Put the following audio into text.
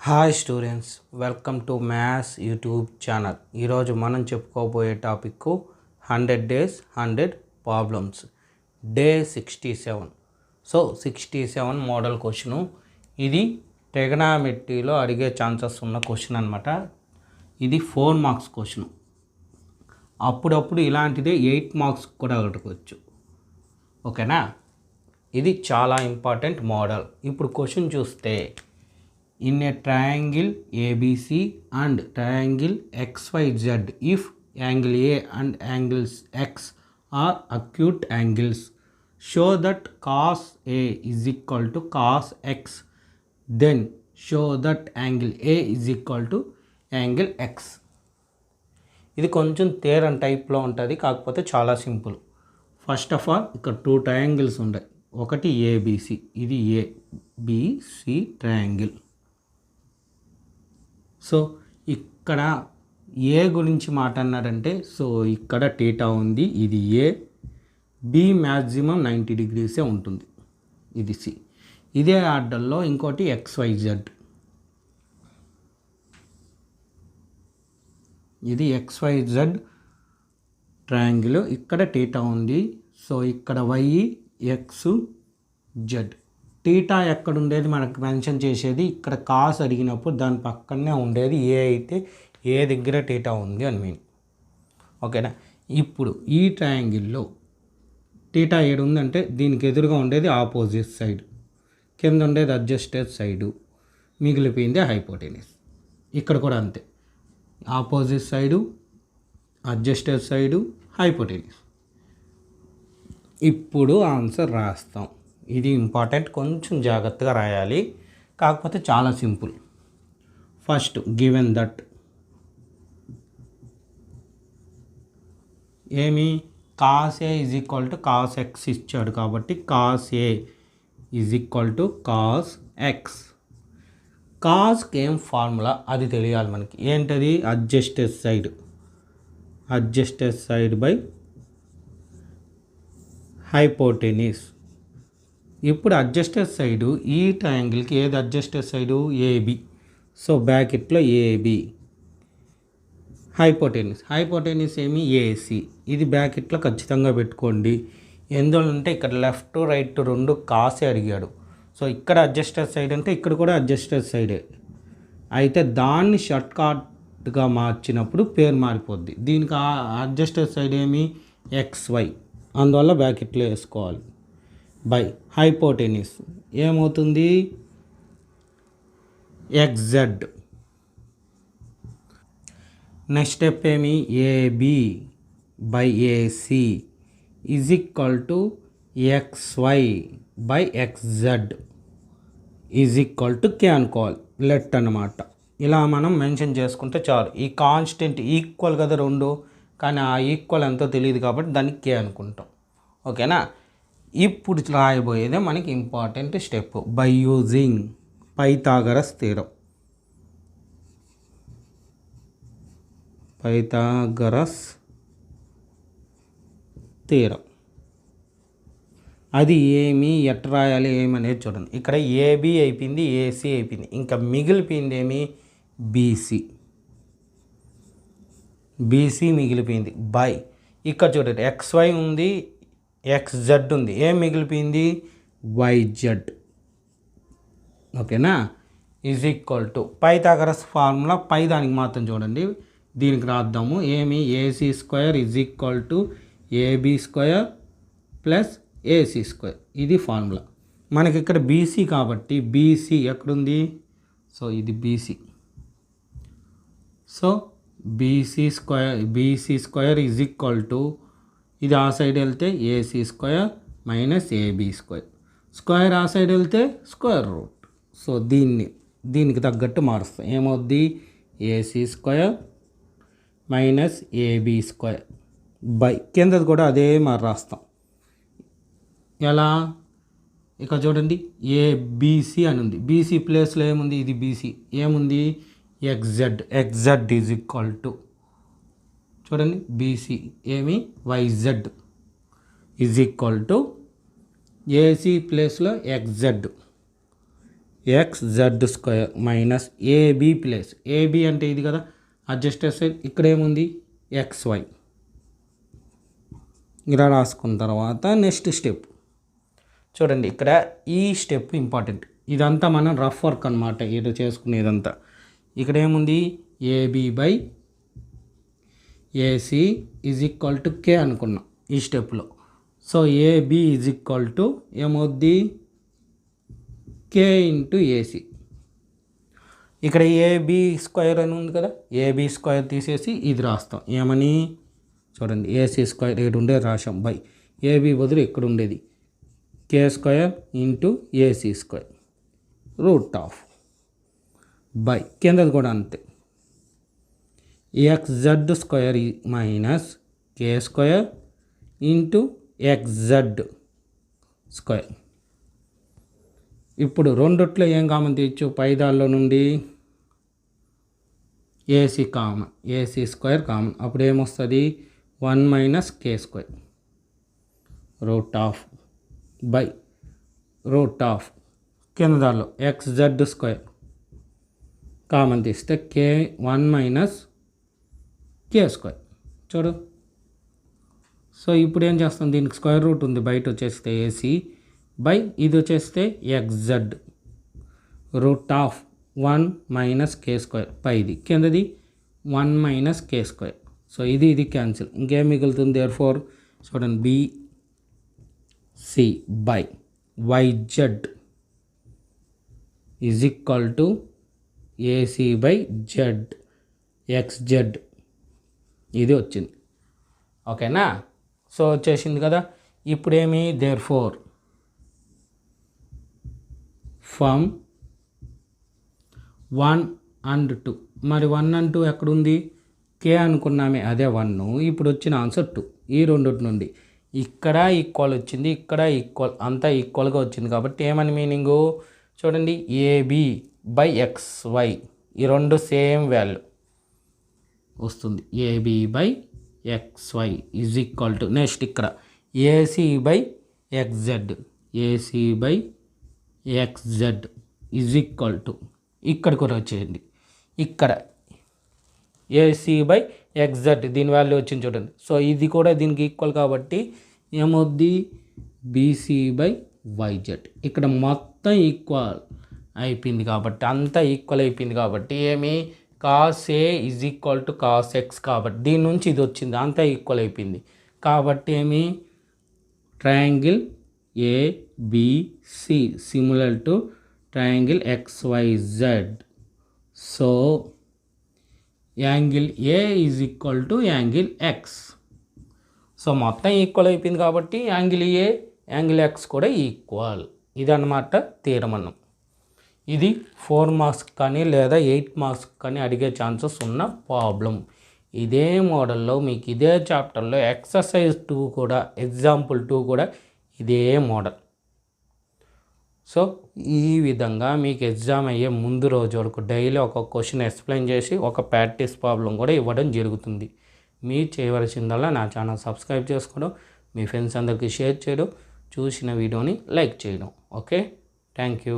Hi students, welcome to maths YouTube channel. ఈరోజు మనం చెప్పుకోబోయే topic 100 days 100 problems day 67. So 67 model question. ఇది ట్రిగనామెట్రీలో అడిగే ఛాన్సెస్ ఉన్న క్వశ్చన్ అనమాట. ఇది 4 మార్క్స్ క్వశ్చను. అప్పుడప్పుడు ఇలాంటిదే 8 మార్క్స్ కూడా అడగవచ్చు. ఓకేనా? ఇది చాలా ఇంపార్టెంట్ మోడల్. ఇప్పుడు క్వశ్చన్ చూస్తే, in a triangle ABC and triangle XYZ, if angle A and angles X are acute angles, show that cos A is equal to cos X, then show that angle A is equal to angle X. ఇది కొంచెం theorem టైప్లో ఉంటుంది, కాకపోతే చాలా simple. First of all ఇక్కడ 2 triangles ఉన్నాయి. ఒకటి ABC, ఇది ఏబిసి ట్రయాంగిల్. సో ఇక్కడ ఏ గురించి మాట్లాడినారంటే, సో ఇక్కడ టీటా ఉంది, ఇది ఏ, బి మ్యాక్సిమం 90 degrees ఉంటుంది, ఇది సి. ఇదే ఆర్డర్లో ఇంకోటి XYZ, ఇది XYZ ట్రయాంగిల్. ఇక్కడ టీటా ఉంది, సో ఇక్కడ Y XZ. టీటా ఎక్కడ ఉండేది మనకు మెన్షన్ చేసేది, ఇక్కడ కాస్ అడిగినప్పుడు దాని పక్కనే ఉండేది ఏ అయితే ఏ దగ్గర టీటా ఉంది అని మీన్. ఓకేనా? ఇప్పుడు ఈ ట్రయాంగిల్లో టీటా ఏడు ఉందంటే దీనికి ఎదురుగా ఉండేది ఆపోజిట్ సైడ్, కింద ఉండేది అడ్జస్టెడ్ సైడు, మిగిలిపోయింది హైపోటెనిస్. ఇక్కడ కూడా అంతే, opposite side, adjacent side, hypotenuse. ఇప్పుడు ఆన్సర్ రాస్తాం. ఇది ఇంపార్టెంట్, కొంచెం జాగ్రత్తగా రాయాలి, కాకపోతే చాలా సింపుల్. ఫస్ట్ గివెన్ దట్ ఏమి cos A is equal to cos x ఇచ్చాడు, కాబట్టి cos A is equal to cos x. కాస్కి ఏం ఫార్ములా అది తెలియాలి మనకి. ఏంటది? Adjacent side, adjacent side by hypotenuse. ఇప్పుడు అడ్జస్టెడ్ సైడు ఈ ట్రయాంగిల్కి ఏది అడ్జస్టెడ్ సైడు? ఏబి. సో బ్రాకెట్లో ఏబి. హైపోటెనిస్, హైపోటెనిస్ ఏమి? ఏసి. ఇది బ్రాకెట్లో ఖచ్చితంగా పెట్టుకోండి. ఎందుకంటే ఇక్కడ లెఫ్ట్ రైట్ రెండు కాసే అడిగాడు. సో ఇక్కడ అడ్జస్టెడ్ సైడ్ అంటే ఇక్కడ కూడా అడ్జస్టెడ్ సైడే. అయితే దాన్ని షార్ట్ కట్గా మార్చినప్పుడు పేరు మారిపోద్ది. దీనికి అడ్జస్టెడ్ సైడ్ ఏమి? XY. అందువల్ల బ్రాకెట్లో వేసుకోవాలి. బై హైపోటెనిస్ ఏమవుతుంది? XZ. నెక్స్ట్ స్టెప్ ఏమి? AB by AC is equal to XY by XZ is equal to K అనుకోవాలి. లెట్ అన్నమాట. ఇలా మనం మెన్షన్ చేసుకుంటే చాలు. ఈ కాన్స్టెంట్ ఈక్వల్ కదా రెండు, కానీ ఆ ఈక్వల్ ఎంతో తెలియదు కాబట్టి దాన్ని K అనుకుంటాం. ఓకేనా? ఇప్పుడు రాయబోయేదే మనకి important step. By using Pythagoras theorem. Pythagoras theorem అది ఏమి, ఎట్లా రాయాలి ఏమనేది చూడండి. ఇక్కడ ఏబి అయిపోయింది, ఏసీ అయిపోయింది, ఇంకా మిగిలిపోయింది ఏమి? బీసీ. బీసీ మిగిలిపోయింది. బై ఇక్కడ చూడండి, XY ఉంది, XZ ఉంది, ఏం మిగిలిపోయింది? YZ. ఓకేనా? Is equal to Pythagoras formula పై దానికి మాత్రం చూడండి. దీనికి రాద్దాము. ఏమి? AC square is equal to AB square plus AC square. ఇది ఫార్ములా. మనకి ఇక్కడ BC కాబట్టి BC ఎక్కడుంది? సో ఇది BC. So BC square is equal to, ఇది ఆ సైడ్ వెళ్తే AC square minus AB square, square ఆ సైడ్ వెళ్తే స్క్వేర్ రూట్. సో దీనికి తగ్గట్టు మారుస్తాం. ఏమవుద్ది? AC square minus AB square by కిందది కూడా అదే మరి రాస్తాం. ఎలా? ఇక్కడ చూడండి, ABC అని ఉంది, BC ప్లేస్లో ఏముంది? ఇది BC. ఏముంది? XZ ఈజ్ ఈక్వల్ టు చూడండి, BC ఏమి? YZ is equal to AC ప్లేస్లో XZ X Z square minus AB plus AB అంటే ఇది కదా అడ్జస్టెడ్ సైడ్, ఇక్కడ ఏముంది XY. ఇలా రాసుకున్న తర్వాత నెక్స్ట్ స్టెప్ చూడండి, ఇక్కడ ఈ స్టెప్ ఇంపార్టెంట్. ఇదంతా మనం రఫ్ వర్క్ అనమాట, ఇది చేసుకునేదంతా. ఇక్కడ ఏముంది AB by AC is equal to K అనుకున్నాం ఈ స్టెప్లో. So AB is equal to ఏమవుద్ది కే ఇంటూ ఏసీ. ఇక్కడ ఏబీ స్క్వేర్ అని ఉంది కదా, ఏబీ స్క్వేర్ తీసేసి ఇది రాస్తాం ఏమని చూడండి, ఏసీ స్క్వేర్ ఇక్కడ ఉండేది రాసాం బై ఏబీ బదులు ఇక్కడ ఉండేది K square into AC square root of by కిందది కూడా అంతే XZ square minus K square into XZ square. ఇప్పుడు రెండిట్లో ఏం కామన్ తీయచ్చు, పైదాల్లో నుండి AC common, AC square common. అప్పుడు ఏమొస్తుంది 1 minus K square root of by root of కింద దానిలో XZ స్క్వేర్ కామన్ తీస్తే కే 1 మైనస్ కే స్క్వేర్ చూడు. సో ఇప్పుడు ఏం చేస్తాం, దీనికి స్క్వేర్ రూట్ ఉంది, బయట వచ్చేస్తే ఏసీ బై ఇది వచ్చేస్తే XZ root of 1 minus K square పైది కిందది 1 మైనస్ కే స్క్వేర్. సో ఇది క్యాన్సిల్, ఇంకేం మిగులుతుంది దేర్ఫోర్ చూడండి BC by YZ is equal to AC by Z XZ. ఇది వచ్చింది ఓకేనా. సో వచ్చేసింది కదా. ఇప్పుడేమి దేర్ఫోర్ ఫ్రమ్ 1 and 2, మరి 1 and 2 ఎక్కడుంది, కే అనుకున్నామే అదే 1, ఇప్పుడు వచ్చిన ఆన్సర్ 2. ఈ రెండుటి నుండి ఇక్కడ ఈక్వల్ వచ్చింది, ఇక్కడ ఈక్వల్, అంతా ఈక్వల్గా వచ్చింది కాబట్టి ఏమని మీనింగు చూడండి ఏబీ బై XY ఈ రెండు సేమ్ వాల్యూ వస్తుంది. AB by XY is equal to next ఇక్కడ AC by XZ, AC by XZ is equal to ఇక్కడ కూడా వచ్చేయండి, ఇక్కడ ఏసీ బై XZ దీని వాల్యూ వచ్చింది చూడండి. సో ఇది కూడా దీనికి ఈక్వల్ కాబట్టి ఏమవుద్ది బీసీ బై YZ. ఇక్కడ మొత్తం ఈక్వల్ అయిపోయింది కాబట్టి, అంతా ఈక్వల్ అయిపోయింది కాబట్టి ఏమి cos A is equal to cos X, కాబట్టి దీని నుంచి ఇది వచ్చింది, అంతా ఈక్వల్ అయిపోయింది కాబట్టి ఏమి triangle ABC similar to triangle XYZ. So angle A is equal to angle X. So మొత్తం ఈక్వల్ అయిపోయింది కాబట్టి యాంగిల్ ఏ యాంగిల్ ఎక్స్ కూడా ఈక్వల్. ఇదన్నమాట తీరమన్నం. ఇది 4 మార్క్స్ కానీ లేదా 8 మార్క్స్ కానీ అడిగే ఛాన్సెస్ ఉన్న ప్రాబ్లం. ఇదే మోడల్లో మీకు ఇదే చాప్టర్లో ఎక్సర్సైజ్ 2 కూడా, ఎగ్జాంపుల్ 2 కూడా ఇదే మోడల్. సో ఈ విధంగా మీకు ఎగ్జామ్ అయ్యే ముందు రోజు వరకు డైలీ ఒక క్వశ్చన్ ఎక్స్ప్లెయిన్ చేసి ఒక ప్రాక్టీస్ ప్రాబ్లం కూడా ఇవ్వడం జరుగుతుంది. మీరు చేయవలసిందల్లా నా ఛానల్ సబ్స్క్రైబ్ చేసుకోవడం, మీ ఫ్రెండ్స్ అందరికీ షేర్ చేయడం, చూసిన వీడియోని లైక్ చేయడం. Okay, thank you.